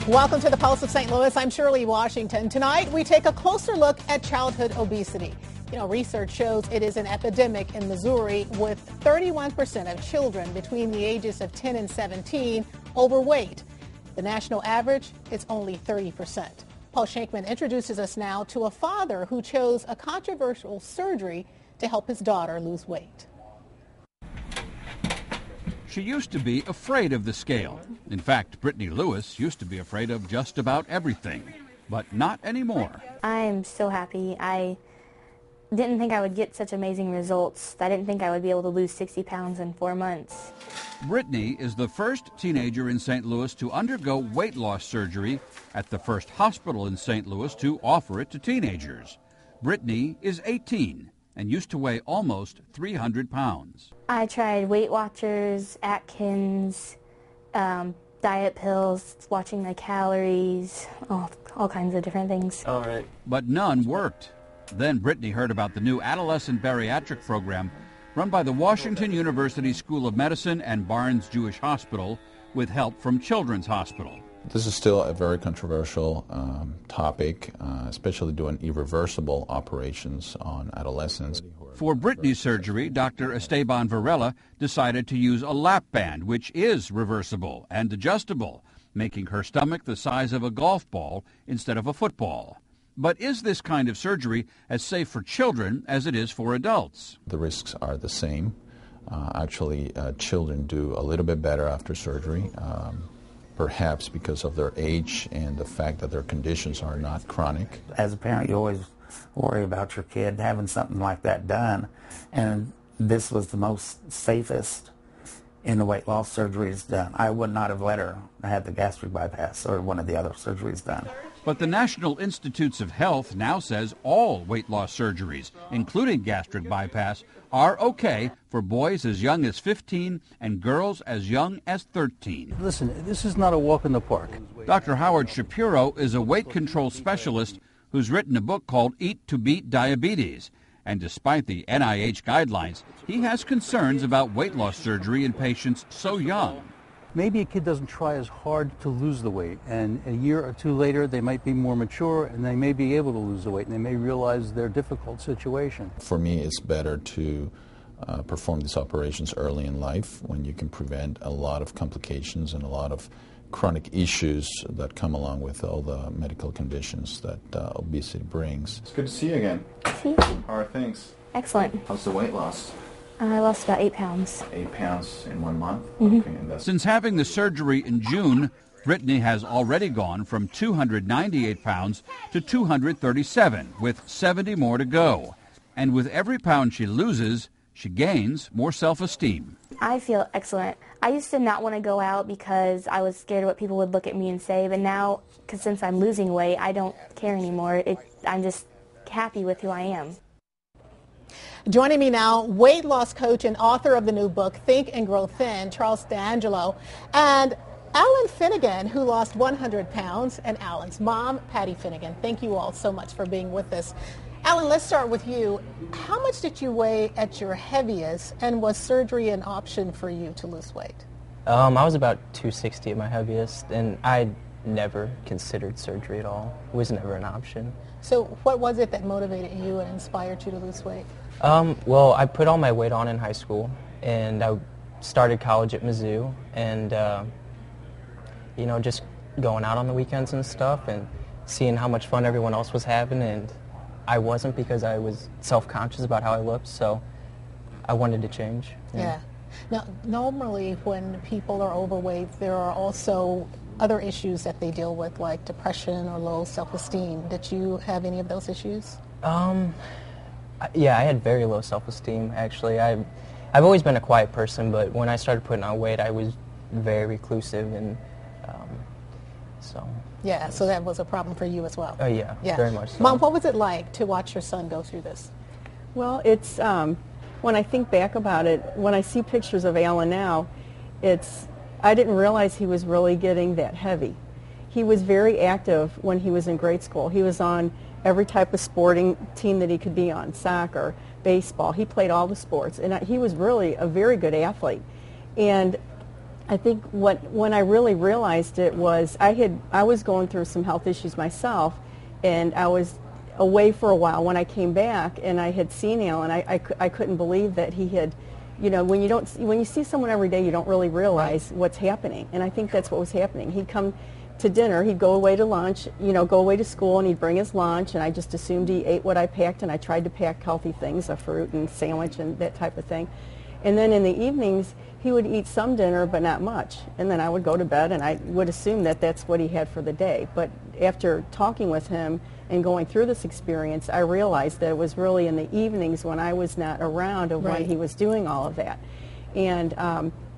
Welcome to the Pulse of St. Louis. I'm Shirley Washington. Tonight, we take a closer look at childhood obesity. You know, research shows it is an epidemic in Missouri, with 31% of children between the ages of 10 and 17 overweight. The national average is only 30%. Paul Shankman introduces us now to a father who chose a controversial surgery to help his daughter lose weight. She used to be afraid of the scale. In fact, Brittany Lewis used to be afraid of just about everything, but not anymore. I'm so happy. I didn't think I would get such amazing results. I didn't think I would be able to lose 60 pounds in 4 months. Brittany is the first teenager in St. Louis to undergo weight loss surgery at the first hospital in St. Louis to offer it to teenagers. Brittany is 18 and used to weigh almost 300 pounds. I tried Weight Watchers, Atkins, diet pills, watching my calories, all kinds of different things. All right. But none worked. Then Brittany heard about the new Adolescent bariatric program run by the Washington University School of Medicine and Barnes Jewish Hospital with help from Children's Hospital. This is still a very controversial topic, especially doing irreversible operations on adolescents. For Brittany's surgery, Dr. Esteban Varela decided to use a lap band, which is reversible and adjustable, making her stomach the size of a golf ball instead of a football. But is this kind of surgery as safe for children as it is for adults? The risks are the same. Actually, children do a little bit better after surgery. Perhaps because of their age and the fact that their conditions are not chronic. As a parent, you always worry about your kid having something like that done, and this was the most safest in the weight loss surgeries done. I would not have let her have the gastric bypass or one of the other surgeries done. But the National Institutes of Health now says all weight loss surgeries, including gastric bypass, are okay for boys as young as 15 and girls as young as 13. Listen, this is not a walk in the park. Dr. Howard Shapiro is a weight control specialist who's written a book called Eat to Beat Diabetes. And despite the NIH guidelines, he has concerns about weight loss surgery in patients so young. Maybe a kid doesn't try as hard to lose the weight, and a year or two later they might be more mature and they may be able to lose the weight, and they may realize their difficult situation. For me, it's better to perform these operations early in life when you can prevent a lot of complications and a lot of chronic issues that come along with all the medical conditions that obesity brings. It's good to see you again. See? How are things? Excellent. How's the weight loss? I lost about 8 pounds. 8 pounds in 1 month? Mm-hmm. Okay, and that's... Since having the surgery in June, Brittany has already gone from 298 pounds to 237, with 70 more to go. And with every pound she loses, she gains more self-esteem. I feel excellent. I used to not want to go out because I was scared of what people would look at me and say, but now, since I'm losing weight, I don't care anymore. I'm just happy with who I am. Joining me now, weight loss coach and author of the new book, Think and Grow Thin, Charles D'Angelo, and Alan Finnegan, who lost 100 pounds, and Alan's mom, Patty Finnegan. Thank you all so much for being with us. Alan, let's start with you. How much did you weigh at your heaviest, and was surgery an option for you to lose weight? I was about 260 at my heaviest, and I never considered surgery at all. It was never an option. So what was it that motivated you and inspired you to lose weight? Well, I put all my weight on in high school, and I started college at Mizzou, and, just going out on the weekends and stuff and seeing how much fun everyone else was having, and I wasn't because I was self-conscious about how I looked, so I wanted to change. Yeah. Now, normally when people are overweight, there are also other issues that they deal with, like depression or low self-esteem. Did you have any of those issues? Yeah, I had very low self-esteem, actually. I've always been a quiet person, but when I started putting on weight, I was very reclusive, and so... Yeah, so that was a problem for you as well. Oh, yeah, very much so. Mom, what was it like to watch your son go through this? Well, it's, when I think back about it, when I see pictures of Alan now, I didn't realize he was really getting that heavy. He was very active when he was in grade school. He was on every type of sporting team that he could be on, soccer, baseball. He played all the sports, and he was really a very good athlete. And I think when I really realized it was I was going through some health issues myself, and I was away for a while. When I came back and I had seen Alan, I couldn't believe that he had, you know, when you see someone every day, you don't really realize what's happening. And I think that's what was happening. He'd come to dinner, he'd go away to lunch, you know, go away to school, and he'd bring his lunch, and I just assumed he ate what I packed, and I tried to pack healthy things, a fruit and sandwich and that type of thing. And then in the evenings, he would eat some dinner, but not much. And then I would go to bed, and I would assume that that's what he had for the day. But after talking with him and going through this experience, I realized that it was really in the evenings when I was not around of when he was doing all of that. And,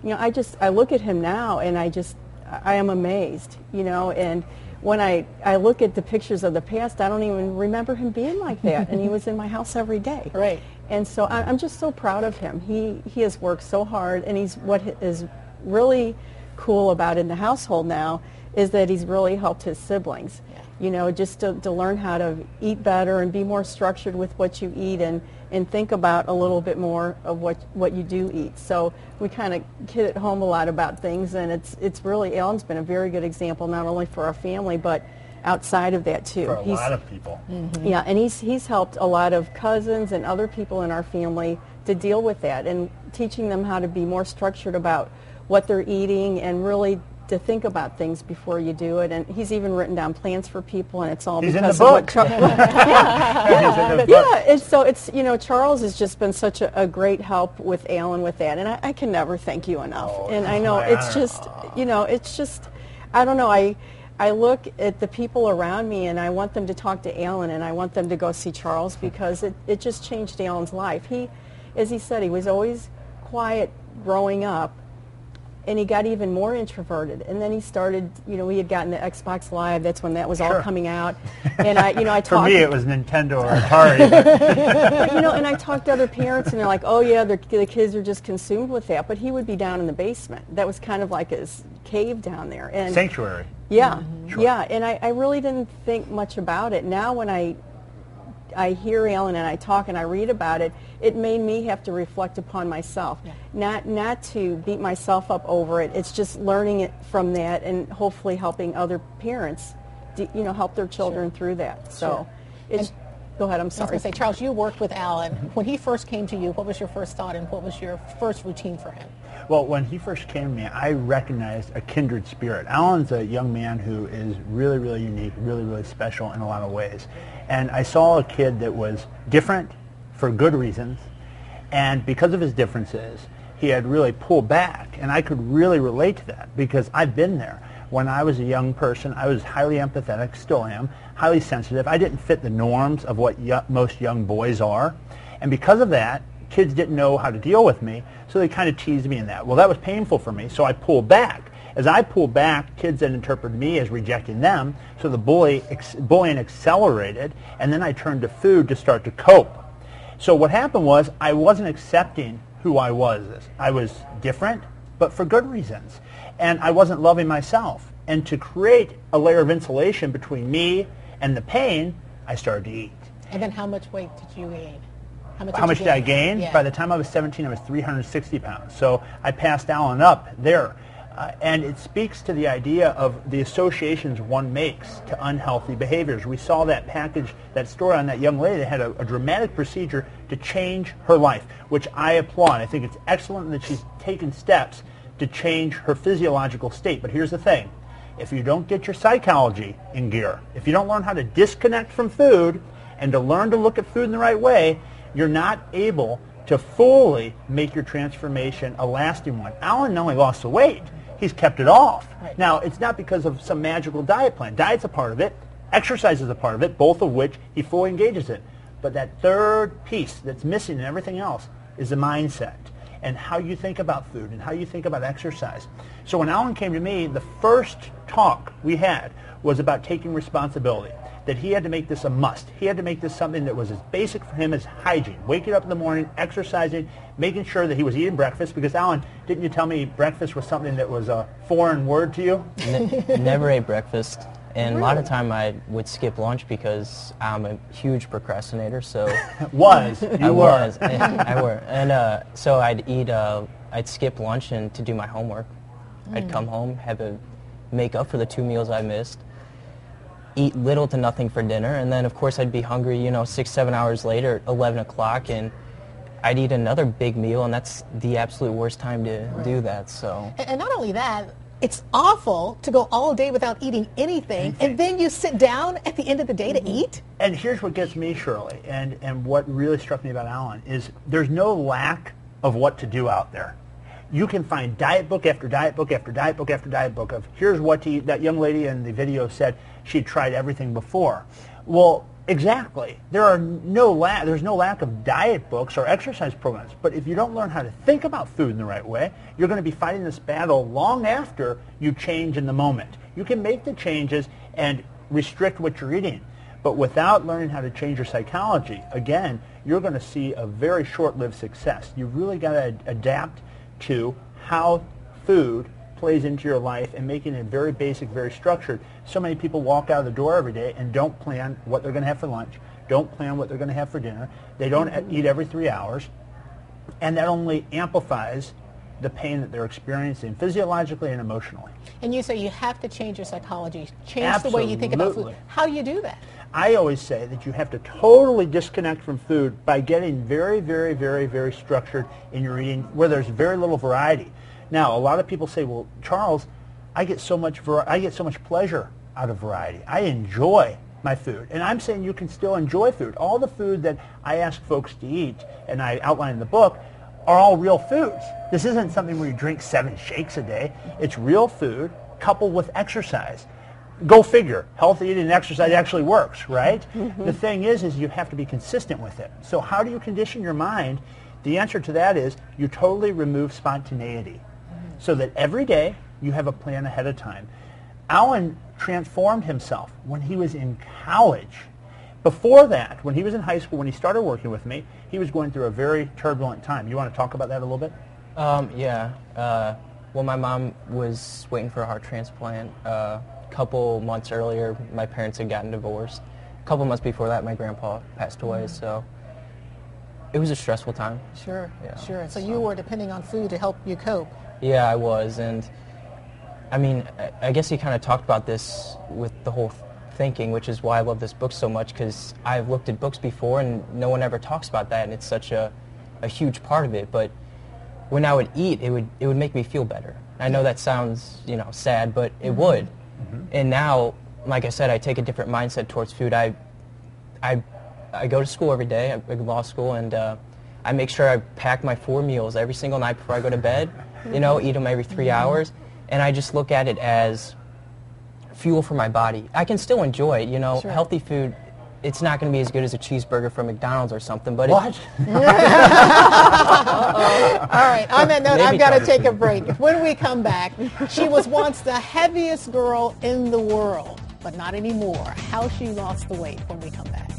you know, I look at him now, and I am amazed, you know, and when I look at the pictures of the past, I don't even remember him being like that, and he was in my house every day. Right. And so I'm just so proud of him. He has worked so hard, and what is really cool about in the household now is that he's really helped his siblings. Yeah. You know, just to learn how to eat better and be more structured with what you eat, and think about a little bit more of what you do eat. So we kind of hit it home a lot about things, and it's really, Alan's been a very good example, not only for our family, but outside of that too. For a lot of people. Mm-hmm. Yeah, and he's helped a lot of cousins and other people in our family to deal with that, and teaching them how to be more structured about what they're eating, and really to think about things before you do it. And he's even written down plans for people, and it's all because of what and so it's, you know, Charles has just been such a great help with Alan with that, and I can never thank you enough. And I know it's just, you know, it's just, I don't know, I look at the people around me, and I want them to talk to Alan, and I want them to go see Charles, because it just changed Alan's life. He, as he said, he was always quiet growing up, and he got even more introverted. And then he started, you know, he had gotten the Xbox Live. That's when that was all coming out. And I talked. For me, it was Nintendo or Atari. But, you know, and I talked to other parents, and they're like, "Oh yeah, the kids are just consumed with that." But he would be down in the basement. That was kind of like his cave down there. And sanctuary. Yeah, Sure. yeah. And I really didn't think much about it. Now when I hear Alan and I talk and I read about it, it made me have to reflect upon myself. Yeah. Not to beat myself up over it. It's just learning it from that, and hopefully helping other parents, you know, help their children through that. So, it's. Go ahead. I'm sorry. I was going to say, Charles, you worked with Alan. When he first came to you, what was your first thought, and what was your first routine for him? Well, when he first came to me, I recognized a kindred spirit. Alan's a young man who is really, really unique, really, really special in a lot of ways. And I saw a kid that was different for good reasons, and because of his differences, he had really pulled back. And I could really relate to that, because I've been there. When I was a young person, I was highly empathetic, still am, highly sensitive. I didn't fit the norms of what most young boys are. And because of that, kids didn't know how to deal with me, so they kind of teased me in that. Well, that was painful for me, so I pulled back. As I pulled back, kids then interpreted me as rejecting them, so the bullying accelerated, and then I turned to food to start to cope. So what happened was I wasn't accepting who I was. I was different, but for good reasons. And I wasn't loving myself. And to create a layer of insulation between me and the pain, I started to eat. And then how much weight did you gain? How much did I gain? Yeah. By the time I was 17, I was 360 pounds. So I passed Alan up there. And it speaks to the idea of the associations one makes to unhealthy behaviors. We saw that package, that story on that young lady that had a dramatic procedure to change her life, which I applaud. I think it's excellent that she's taken steps to change her physiological state. But here's the thing. If you don't get your psychology in gear, if you don't learn how to disconnect from food and to learn to look at food in the right way, you're not able to fully make your transformation a lasting one. Alan not only lost the weight, he's kept it off. Right. Now, it's not because of some magical diet plan. Diet's a part of it. Exercise is a part of it, both of which he fully engages in. But that third piece that's missing in everything else is the mindset and how you think about food and how you think about exercise. So when Alan came to me, the first talk we had was about taking responsibility, that he had to make this a must. He had to make this something that was as basic for him as hygiene. Waking up in the morning, exercising, making sure that he was eating breakfast, because Alan, didn't you tell me breakfast was something that was a foreign word to you? Never ate breakfast. And a lot of time I would skip lunch because I'm a huge procrastinator. So I was. And so I'd skip lunch and to do my homework. I'd come home, make up for the 2 meals I missed, eat little to nothing for dinner, and then of course I'd be hungry, 6-7 hours later, 11 o'clock, and I'd eat another big meal, and that's the absolute worst time to do that. So. And not only that, it's awful to go all day without eating anything, and then you sit down at the end of the day to eat. And here's what gets me, Shirley, and what really struck me about Alan is there's no lack of what to do out there. You can find diet book after diet book after diet book after diet book of here's what to eat. That young lady in the video said she'd tried everything before. Well, exactly. There's no lack of diet books or exercise programs. But if you don't learn how to think about food in the right way, you're going to be fighting this battle long after you change in the moment. You can make the changes and restrict what you're eating. But without learning how to change your psychology, again, you're going to see a very short-lived success. You've really got to adapt to how food plays into your life and making it very basic, very structured. So many people walk out of the door every day and don't plan what they're going to have for lunch, don't plan what they're going to have for dinner. They don't eat every 3 hours, and that only amplifies the pain that they're experiencing physiologically and emotionally. And you say you have to change your psychology, change Absolutely. the way you think about food. How do you do that? I always say that you have to totally disconnect from food by getting very, very, very, very structured in your eating where there's very little variety. Now, a lot of people say, well, Charles, I get so much pleasure out of variety. I enjoy my food. And I'm saying you can still enjoy food. All the food that I ask folks to eat, and I outline in the book, are all real foods. This isn't something where you drink 7 shakes a day. It's real food coupled with exercise. Go figure. Healthy eating and exercise actually works, right? The thing is you have to be consistent with it. So how do you condition your mind? The answer to that is you totally remove spontaneity so that every day you have a plan ahead of time. Alan transformed himself when he was in college. Before that, when he was in high school, when he started working with me, he was going through a very turbulent time. You want to talk about that a little bit? Yeah. Well, my mom was waiting for a heart transplant. A couple months earlier, my parents had gotten divorced. A couple months before that, my grandpa passed away, so it was a stressful time. Sure, Yeah. sure. So you were depending on food to help you cope. Yeah, I was, and I mean, I guess he kind of talked about this with the whole thinking, which is why I love this book so much, because I've looked at books before and no one ever talks about that, and it's such a huge part of it. But when I would eat, it would make me feel better. I know that sounds, sad, but it would. And now, like I said, I take a different mindset towards food. I go to school every day, I go to law school, and I make sure I pack my 4 meals every single night before I go to bed, eat them every 3 hours, and I just look at it as fuel for my body. I can still enjoy it, Sure. Healthy food, it's not going to be as good as a cheeseburger from McDonald's or something, but What? All right, on that note, Maybe I've got to try take a break. When we come back, she was once the heaviest girl in the world, but not anymore. How she lost the weight when we come back.